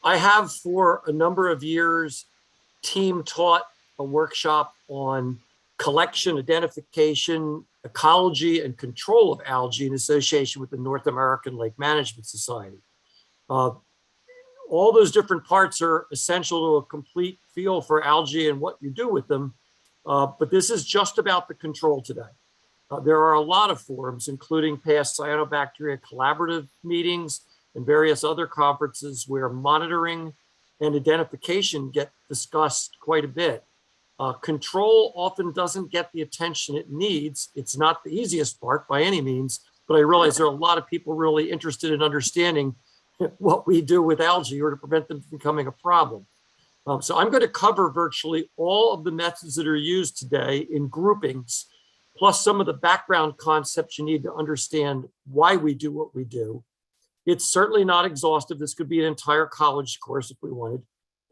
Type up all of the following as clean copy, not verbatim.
I have for a number of years team taught a workshop on collection, identification, ecology, and control of algae in association with the North American Lake Management Society. All those different parts are essential to a complete feel for algae and what you do with them. But this is just about the control today. There are a lot of forums, including past Cyanobacteria Collaborative meetings and various other conferences where monitoring and identification get discussed quite a bit. Control often doesn't get the attention it needs. It's not the easiest part by any means, but I realize there are a lot of people really interested in understanding what we do with algae or to prevent them from becoming a problem. So I'm going to cover virtually all of the methods that are used today in groupings, plus some of the background concepts you need to understand why we do what we do. It's certainly not exhaustive. This could be an entire college course if we wanted,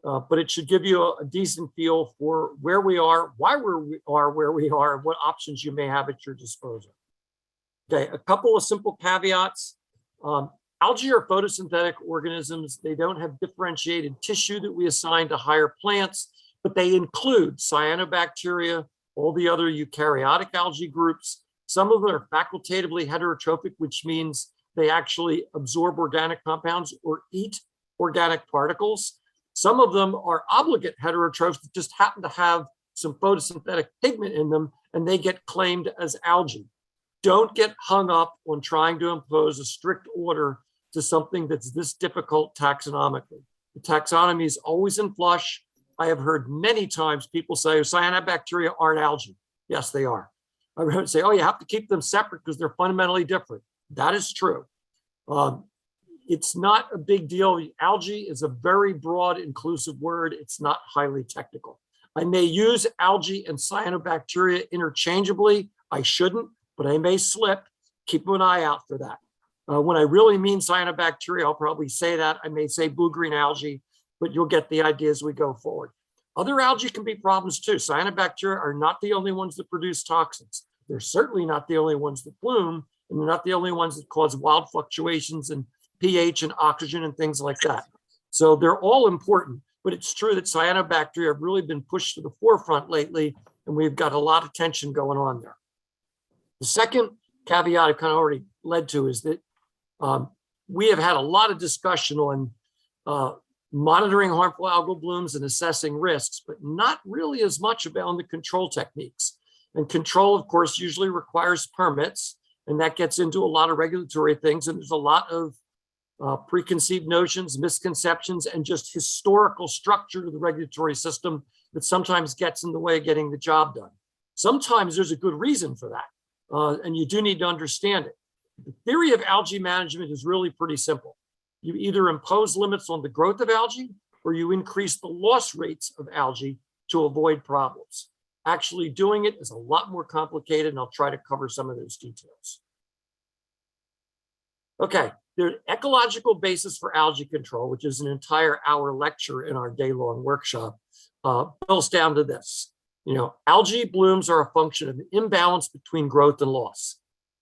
but it should give you a decent feel for where we are, why we are where we are, and what options you may have at your disposal. Okay, a couple of simple caveats. Algae are photosynthetic organisms. They don't have differentiated tissue that we assign to higher plants, but they include cyanobacteria, all the other eukaryotic algae groups. Some of them are facultatively heterotrophic, which means they actually absorb organic compounds or eat organic particles. Some of them are obligate heterotrophs that just happen to have some photosynthetic pigment in them, and they get claimed as algae. Don't get hung up on trying to impose a strict order to something that's this difficult taxonomically. The taxonomy is always in flux. I have heard many times people say, cyanobacteria aren't algae. Yes, they are. I would say, oh, you have to keep them separate because they're fundamentally different. That is true. It's not a big deal. Algae is a very broad, inclusive word. It's not highly technical. I may use algae and cyanobacteria interchangeably. I shouldn't, but I may slip. Keep an eye out for that. When I really mean cyanobacteria, I'll probably say that. I may say blue-green algae, but you'll get the idea as we go forward. Other algae can be problems too. Cyanobacteria are not the only ones that produce toxins. They're certainly not the only ones that bloom, and they're not the only ones that cause wild fluctuations in pH and oxygen and things like that. So they're all important, but it's true that cyanobacteria have really been pushed to the forefront lately, and we've got a lot of tension going on there. The second caveat I've kind of already led to is that we have had a lot of discussion on monitoring harmful algal blooms and assessing risks, but not really as much about the control techniques. And control, of course, usually requires permits, and that gets into a lot of regulatory things. And there's a lot of preconceived notions, misconceptions, and just historical structure to the regulatory system that sometimes gets in the way of getting the job done. Sometimes there's a good reason for that, and you do need to understand it. The theory of algae management is really pretty simple. You either impose limits on the growth of algae or you increase the loss rates of algae to avoid problems. Actually doing it is a lot more complicated, and I'll try to cover some of those details. Okay, the ecological basis for algae control, which is an entire hour lecture in our day-long workshop, boils down to this. Algae blooms are a function of an imbalance between growth and loss.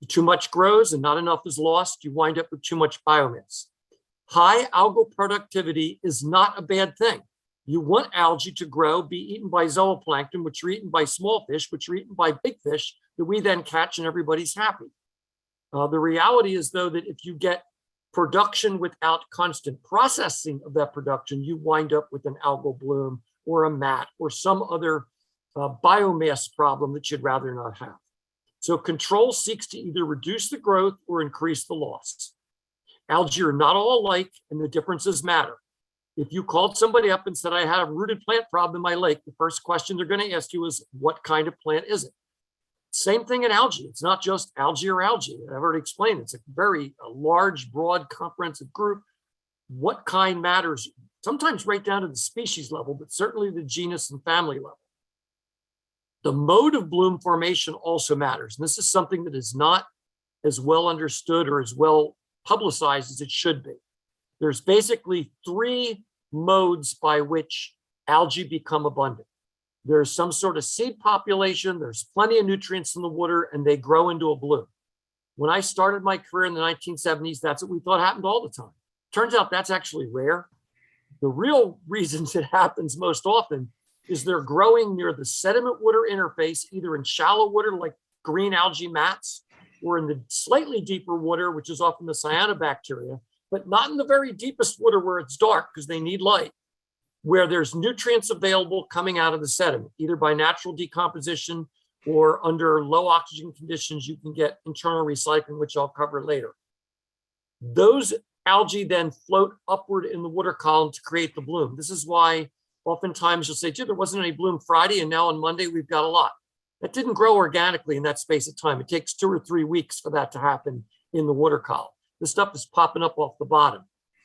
Too much grows and not enough is lost. You wind up with too much biomass. High algal productivity is not a bad thing. You want algae to grow, be eaten by zooplankton, which are eaten by small fish, which are eaten by big fish, that we then catch and everybody's happy. The reality is, though, that if you get production without constant processing of that production, you wind up with an algal bloom or a mat or some other biomass problem that you'd rather not have. So control seeks to either reduce the growth or increase the loss. Algae are not all alike, and the differences matter. If you called somebody up and said, I had a rooted plant problem in my lake, the first question they're going to ask you is, what kind of plant is it? Same thing in algae. It's not just algae or algae. I've already explained it's a very large, broad, comprehensive group. What kind matters, sometimes right down to the species level, but certainly the genus and family level. The mode of bloom formation also matters. And this is something that is not as well understood or as well publicized as it should be. There's basically three modes by which algae become abundant. There's some sort of seed population, there's plenty of nutrients in the water, and they grow into a bloom. When I started my career in the 1970s, that's what we thought happened all the time. Turns out that's actually rare. The real reasons it happens most often is they're growing near the sediment water interface, either in shallow water like green algae mats, or in the slightly deeper water, which is often the cyanobacteria, but not in the very deepest water where it's dark because they need light, where there's nutrients available coming out of the sediment, either by natural decomposition or under low oxygen conditions, you can get internal recycling, which I'll cover later. Those algae then float upward in the water column to create the bloom. This is why oftentimes you'll say, gee, there wasn't any bloom Friday, and now on Monday we've got a lot. That didn't grow organically in that space of time. It takes 2 or 3 weeks for that to happen in the water column. This stuff is popping up off the bottom.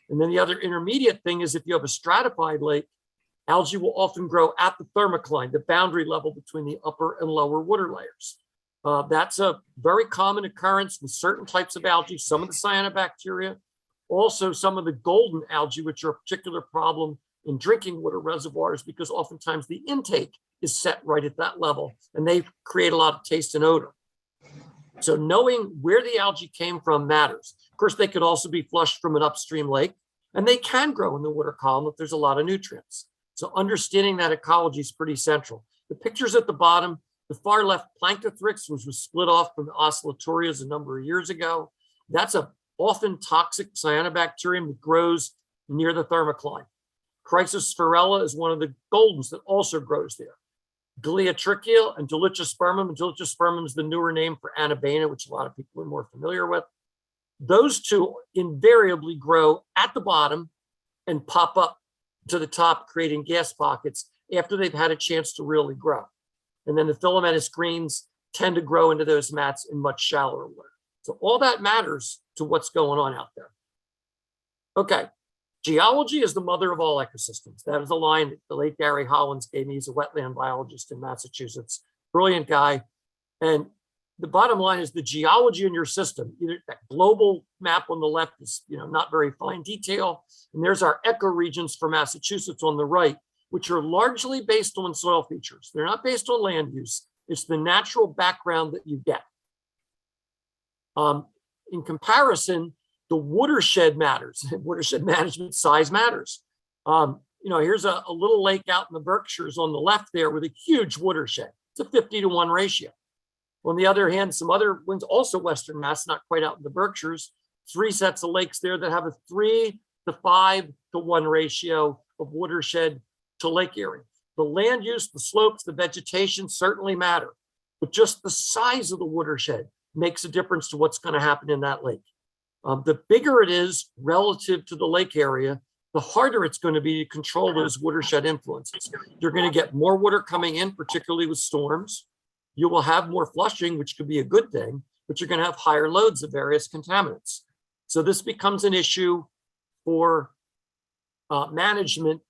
And then the other intermediate thing is if you have a stratified lake, algae will often grow at the thermocline, the boundary level between the upper and lower water layers. That's a very common occurrence with certain types of algae, some of the cyanobacteria, also some of the golden algae, which are a particular problem in drinking water reservoirs because oftentimes the intake is set right at that level and they create a lot of taste and odor. So knowing where the algae came from matters. Of course, they could also be flushed from an upstream lake, and they can grow in the water column if there's a lot of nutrients. So understanding that ecology is pretty central. The pictures at the bottom, the far left Planktothrix, which was split off from the Oscillatorias a number of years ago. That's a often toxic cyanobacterium that grows near the thermocline. Chrysosphaerella is one of the goldens that also grows there. Gliatrichia and Dolichospermum. Dolichospermum is the newer name for Anabaena, which a lot of people are more familiar with. Those two invariably grow at the bottom and pop up to the top, creating gas pockets after they've had a chance to really grow. And then the filamentous greens tend to grow into those mats in much shallower water. So all that matters to what's going on out there. Okay, geology is the mother of all ecosystems. That is a line that the late Gary Hollins gave me. He's a wetland biologist in Massachusetts, brilliant guy. And the bottom line is the geology in your system, either that global map on the left is, not very fine detail. And there's our ecoregions for Massachusetts on the right, which are largely based on soil features. They're not based on land use. It's the natural background that you get. In comparison, the watershed matters. Watershed management size matters. Here's a little lake out in the Berkshires on the left there with a huge watershed. It's a 50-to-1 ratio. On the other hand, some other ones, also Western Mass, not quite out in the Berkshires, 3 sets of lakes there that have a 3 to 5 to 1 ratio of watershed to lake area. The land use, the slopes, the vegetation certainly matter, but just the size of the watershed makes a difference to what's going to happen in that lake. The bigger it is relative to the lake area, the harder it's going to be to control those watershed influences. You're going to get more water coming in, particularly with storms. You will have more flushing, which could be a good thing, but you're going to have higher loads of various contaminants. So this becomes an issue for management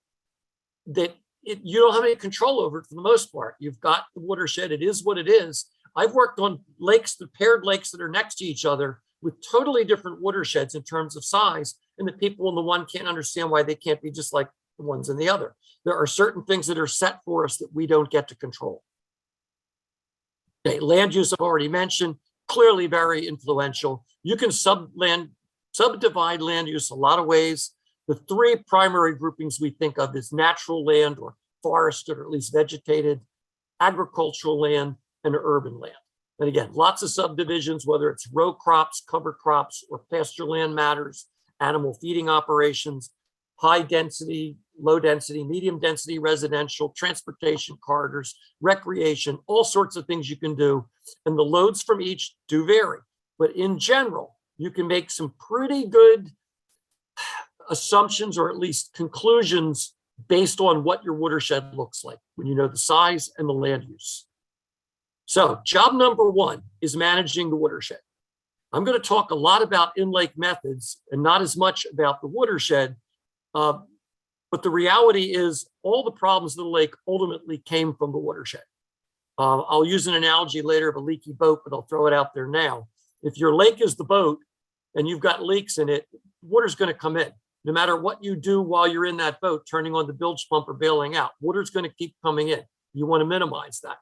that you don't have any control over it for the most part. You've got the watershed. It is what it is. I've worked on lakes, the paired lakes that are next to each other with totally different watersheds in terms of size. And the people in the one can't understand why they can't be just like the ones in the other. There are certain things that are set for us that we don't get to control. Okay, land use I've already mentioned, clearly very influential. You can subdivide land use a lot of ways. The 3 primary groupings we think of is natural land or forested or at least vegetated, agricultural land, and urban land. And again, lots of subdivisions, whether it's row crops, cover crops, or pasture land matters, animal feeding operations, high density, low density, medium density residential, transportation corridors, recreation, all sorts of things you can do. And the loads from each do vary. But in general, you can make some pretty good assumptions or at least conclusions based on what your watershed looks like when you know the size and the land use. So job number 1 is managing the watershed. I'm going to talk a lot about in-lake methods and not as much about the watershed, but the reality is all the problems of the lake ultimately came from the watershed. I'll use an analogy later of a leaky boat, but I'll throw it out there now. If your lake is the boat and you've got leaks in it, water's going to come in. No matter what you do while you're in that boat, turning on the bilge pump or bailing out, water's going to keep coming in. You want to minimize that.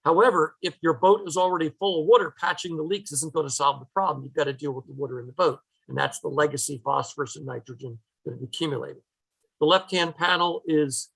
However, if your boat is already full of water, patching the leaks isn't going to solve the problem. You've got to deal with the water in the boat. And that's the legacy phosphorus and nitrogen that have accumulated. The left-hand panel is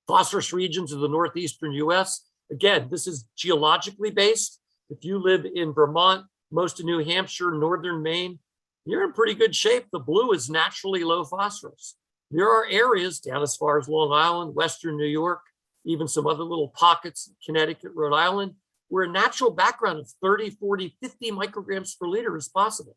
phosphorus regions of the northeastern US. Again, this is geologically based. If you live in Vermont, most of New Hampshire, northern Maine, you're in pretty good shape. The blue is naturally low phosphorus. There are areas down as far as Long Island, Western New York, even some other little pockets, Connecticut, Rhode Island, where a natural background of 30, 40, 50 micrograms per liter is possible.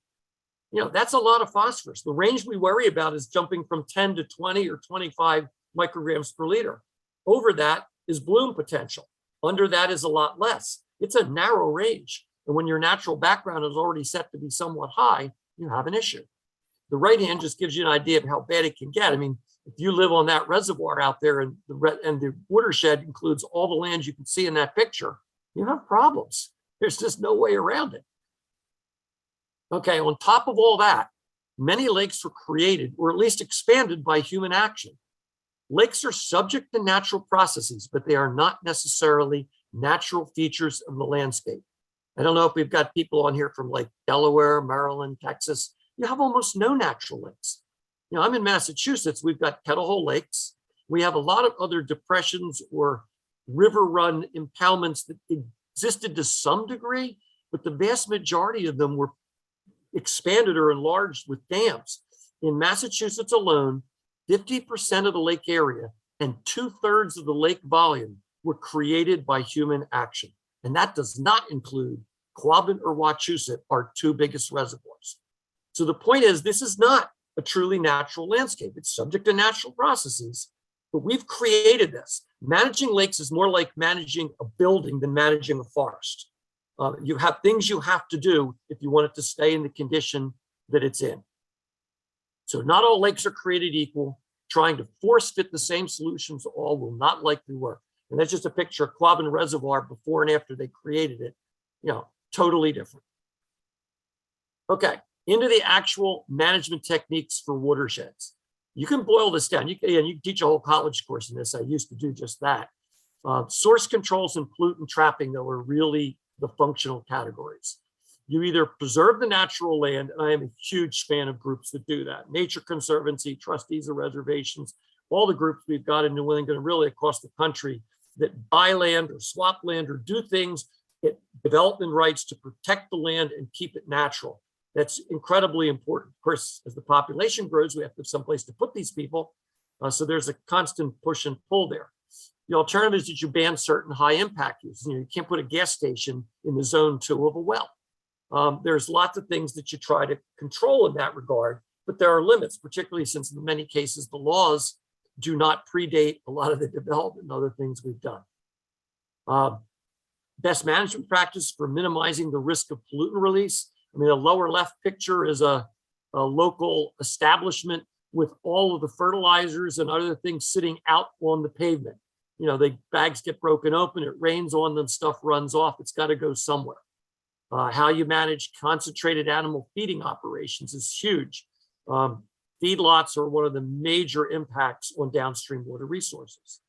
That's a lot of phosphorus. The range we worry about is jumping from 10 to 20 or 25 micrograms per liter. Over that is bloom potential. Under that is a lot less. It's a narrow range. And when your natural background is already set to be somewhat high, you have an issue. The right hand just gives you an idea of how bad it can get. I mean, if you live on that reservoir out there and the watershed includes all the land you can see in that picture, you have problems. There's just no way around it. Okay, on top of all that, many lakes were created or at least expanded by human action. Lakes are subject to natural processes, but they are not necessarily natural features of the landscape. I don't know if we've got people on here from like Delaware, Maryland, Texas. You have almost no natural lakes. I'm in Massachusetts. We've got Kettle Hole lakes. We have a lot of other depressions or river run impoundments that existed to some degree, but the vast majority of them were expanded or enlarged with dams. In Massachusetts alone, 50% of the lake area and 2/3 of the lake volume were created by human action. And that does not include Quabbin or Wachusett, our two biggest reservoirs. So the point is, this is not a truly natural landscape. It's subject to natural processes, but we've created this. Managing lakes is more like managing a building than managing a forest. You have things you have to do if you want it to stay in the condition that it's in. So not all lakes are created equal. Trying to force fit the same solutions all will not likely work. And that's just a picture of Quabbin Reservoir before and after they created it. Totally different. Okay, into the actual management techniques for watersheds. You can boil this down. You can teach a whole college course in this. I used to do just that. Source controls and pollutant trapping, though, are really the functional categories. You either preserve the natural land, and I am a huge fan of groups that do that. Nature Conservancy, trustees of reservations, all the groups we've got in New England and really across the country that buy land or swap land or do things, get development rights to protect the land and keep it natural. That's incredibly important. Of course, as the population grows, we have to have someplace to put these people. So there's a constant push and pull there. The alternative is that you ban certain high impact uses. You can't put a gas station in the zone 2 of a well. There's lots of things that you try to control in that regard, but there are limits, particularly since in many cases the laws do not predate a lot of the development and other things we've done. Best management practice for minimizing the risk of pollutant release. I mean, the lower left picture is a local establishment with all of the fertilizers and other things sitting out on the pavement. The bags get broken open, it rains on them, stuff runs off, it's got to go somewhere. How you manage concentrated animal feeding operations is huge. Feedlots are one of the major impacts on downstream water resources.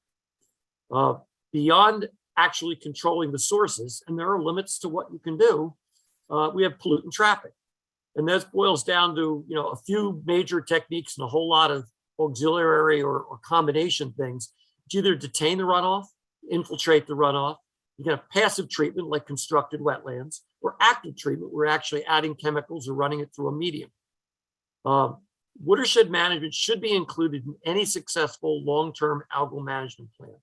Beyond actually controlling the sources, and there are limits to what you can do, we have pollutant trapping. And this boils down to a few major techniques and a whole lot of auxiliary or combination things. You either detain the runoff, infiltrate the runoff. You can have passive treatment like constructed wetlands, or active treatment, we're actually adding chemicals or running it through a medium. Watershed management should be included in any successful long-term algal management plan,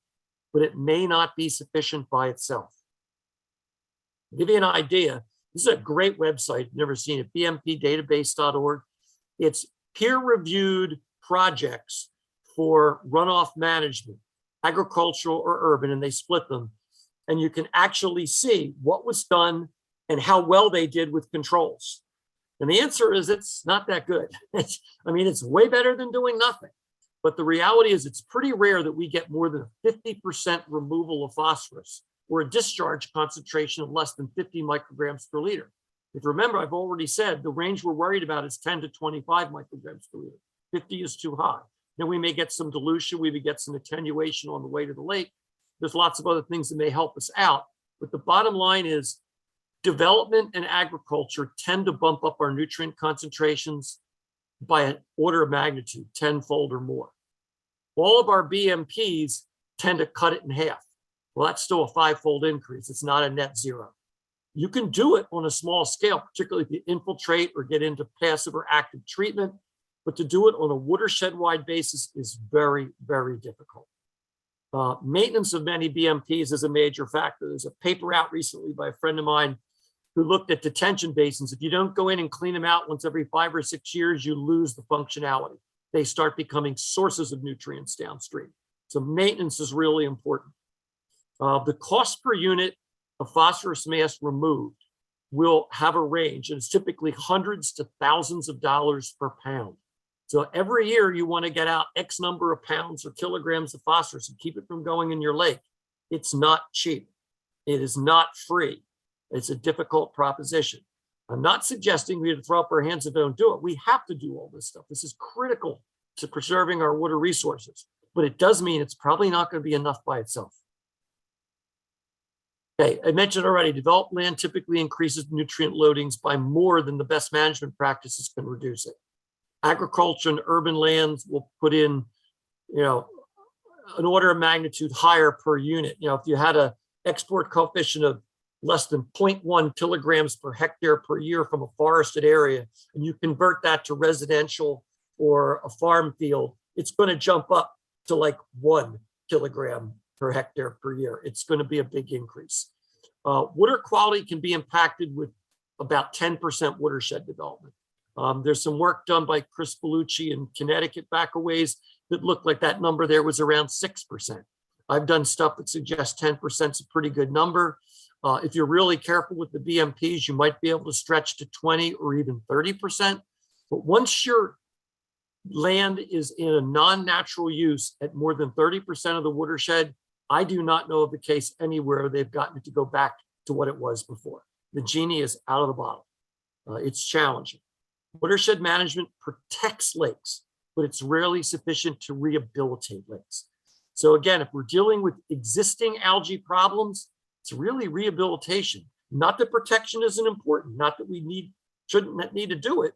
but it may not be sufficient by itself. To give you an idea, this is a great website, I've never seen it, bmpdatabase.org. It's peer-reviewed projects for runoff management, agricultural or urban, and they split them. And you can actually see what was done and how well they did with controls. And the answer is it's not that good. It's way better than doing nothing. But the reality is it's pretty rare that we get more than a 50% removal of phosphorus or a discharge concentration of less than 50 micrograms per liter. If you remember, I've already said the range we're worried about is 10 to 25 micrograms per liter. 50 is too high. Then we may get some dilution, we may get some attenuation on the way to the lake. There's lots of other things that may help us out. But the bottom line is development and agriculture tend to bump up our nutrient concentrations by an order of magnitude, 10-fold or more. All of our BMPs tend to cut it in half. Well, that's still a five-fold increase. It's not a net zero. You can do it on a small scale, particularly if you infiltrate or get into passive or active treatment, but to do it on a watershed-wide basis is very, very difficult. Maintenance of many BMPs is a major factor. There's a paper out recently by a friend of mine who looked at detention basins. If you don't go in and clean them out once every 5 or 6 years, you lose the functionality. They start becoming sources of nutrients downstream. So maintenance is really important. The cost per unit of phosphorus mass removed will have a range, and it's typically hundreds to thousands of dollars per pound. So every year you want to get out X number of pounds or kilograms of phosphorus and keep it from going in your lake. It's not cheap. It is not free. It's a difficult proposition. I'm not suggesting we have to throw up our hands and don't do it. We have to do all this stuff. This is critical to preserving our water resources, but it does mean it's probably not going to be enough by itself. Okay, I mentioned already, developed land typically increases nutrient loadings by more than the best management practices can reduce it. Agriculture and urban lands will put in, an order of magnitude higher per unit. If you had an export coefficient of less than 0.1 kilograms per hectare per year from a forested area, and you convert that to residential or a farm field, it's going to jump up to like 1 kilogram per hectare per year. It's going to be a big increase. Water quality can be impacted with about 10% watershed development. There's some work done by Chris Bellucci in Connecticut back a ways that looked like that number there was around 6%. I've done stuff that suggests 10% is a pretty good number. If you're really careful with the BMPs, you might be able to stretch to 20 or even 30%. But once your land is in a non-natural use at more than 30% of the watershed, I do not know of the case anywhere they've gotten it to go back to what it was before. The genie is out of the bottle. It's challenging. Watershed management protects lakes, but it's rarely sufficient to rehabilitate lakes. So again, if we're dealing with existing algae problems, it's really rehabilitation. Not that protection isn't important, not that we shouldn't need to do it,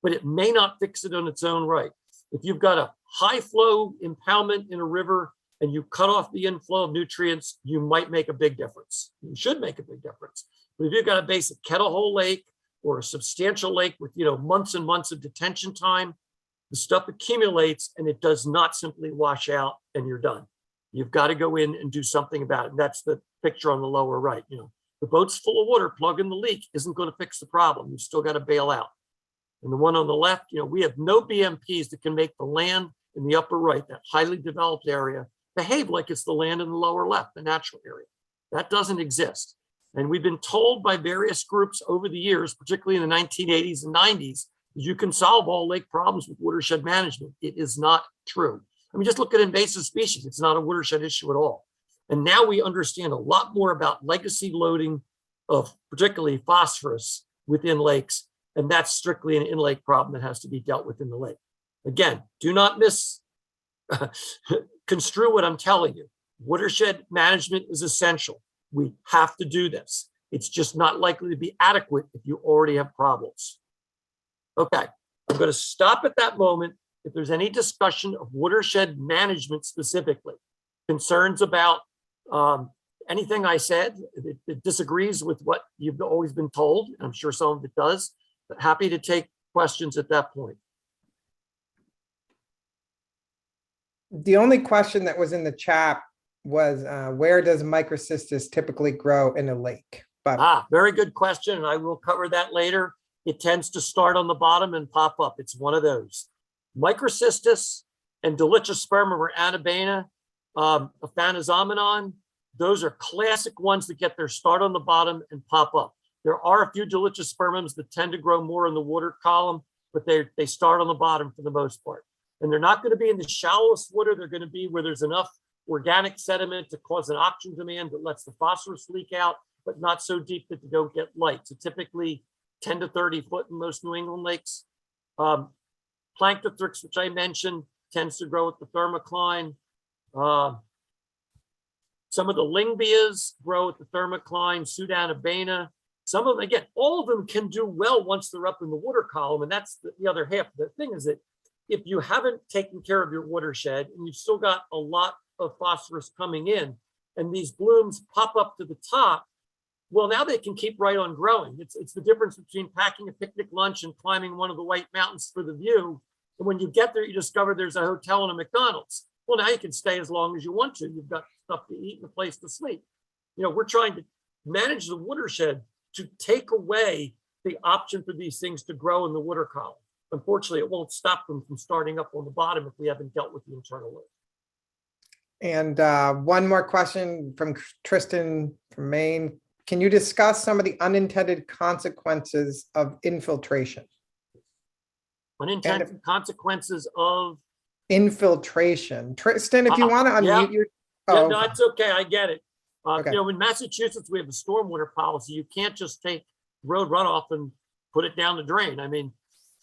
but it may not fix it on its own right. If you've got a high flow impoundment in a river and you cut off the inflow of nutrients, you might make a big difference. You should make a big difference. But if you've got a basic kettle hole lake or a substantial lake with months and months of detention time, the stuff accumulates and it does not simply wash out and you're done. You've got to go in and do something about it. And that's the picture on the lower right. The boat's full of water, plug in the leak isn't going to fix the problem. You've still got to bail out. And the one on the left, we have no BMPs that can make the land in the upper right, that highly developed area, behave like it's the land in the lower left, the natural area. That doesn't exist. And we've been told by various groups over the years, particularly in the 1980s and 90s, that you can solve all lake problems with watershed management. It is not true. I mean, just look at invasive species. It's not a watershed issue at all. And now we understand a lot more about legacy loading of particularly phosphorus within lakes. And that's strictly an in-lake problem that has to be dealt with in the lake. Again, do not misconstrue what I'm telling you. Watershed management is essential. We have to do this. It's just not likely to be adequate if you already have problems. Okay, I'm going to stop at that moment. If there's any discussion of watershed management specifically, concerns about anything I said that disagrees with what you've always been told, I'm sure some of it does, but happy to take questions at that point. The only question that was in the chat was where does Microcystis typically grow in a lake? But very good question, and I will cover that later. It tends to start on the bottom and pop up. It's one of those. Microcystis and Dolichospermum or Anabaena, Aphanizomenon, those are classic ones that get their start on the bottom and pop up. There are a few Dolichospermums that tend to grow more in the water column, but they start on the bottom for the most part. And they're not going to be in the shallowest water. They're going to be where there's enough organic sediment to cause an oxygen demand that lets the phosphorus leak out, but not so deep that they don't get light. So typically 10 to 30 foot in most New England lakes. Planktothrix, which I mentioned, tends to grow at the thermocline. Some of the Lingbias grow at the thermocline, Pseudanabaena. Some of them, again, all of them can do well once they're up in the water column, and that's the other half. The thing is that if you haven't taken care of your watershed and you've still got a lot of phosphorus coming in and these blooms pop up to the top, well, now they can keep right on growing. It's the difference between packing a picnic lunch and climbing one of the White Mountains for the view. And when you get there, you discover there's a hotel and a McDonald's. Well, now you can stay as long as you want to. You've got stuff to eat and a place to sleep. We're trying to manage the watershed to take away the option for these things to grow in the water column. Unfortunately, it won't stop them from starting up on the bottom if we haven't dealt with the internal load. And one more question from Tristan from Maine. Can you discuss some of the unintended consequences of infiltration? Unintended consequences of infiltration. Tristan, if you want to unmute your. Yeah, no, it's okay. I get it. Okay. In Massachusetts, we have a stormwater policy. You can't just take road runoff and put it down the drain. I mean,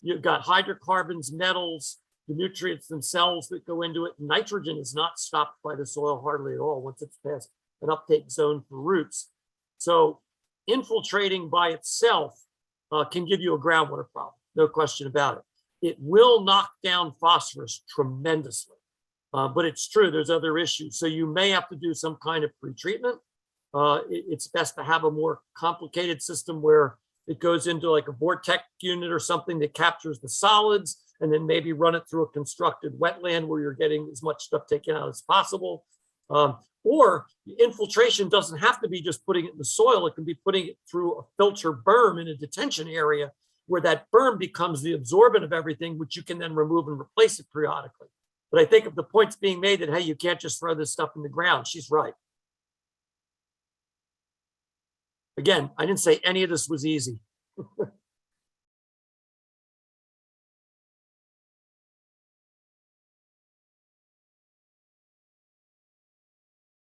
you've got hydrocarbons, metals, the nutrients themselves that go into it. Nitrogen is not stopped by the soil hardly at all once it's past an uptake zone for roots. So infiltrating by itself can give you a groundwater problem, no question about it. It will knock down phosphorus tremendously, but it's true, there's other issues. So you may have to do some kind of pretreatment. It's best to have a more complicated system where it goes into like a vortex unit or something that captures the solids and then maybe run it through a constructed wetland where you're getting as much stuff taken out as possible. Or infiltration doesn't have to be just putting it in the soil. It can be putting it through a filter berm in a detention area where that berm becomes the absorbent of everything, which you can then remove and replace it periodically. But I think if the point's being made that, hey, you can't just throw this stuff in the ground, she's right. Again, I didn't say any of this was easy.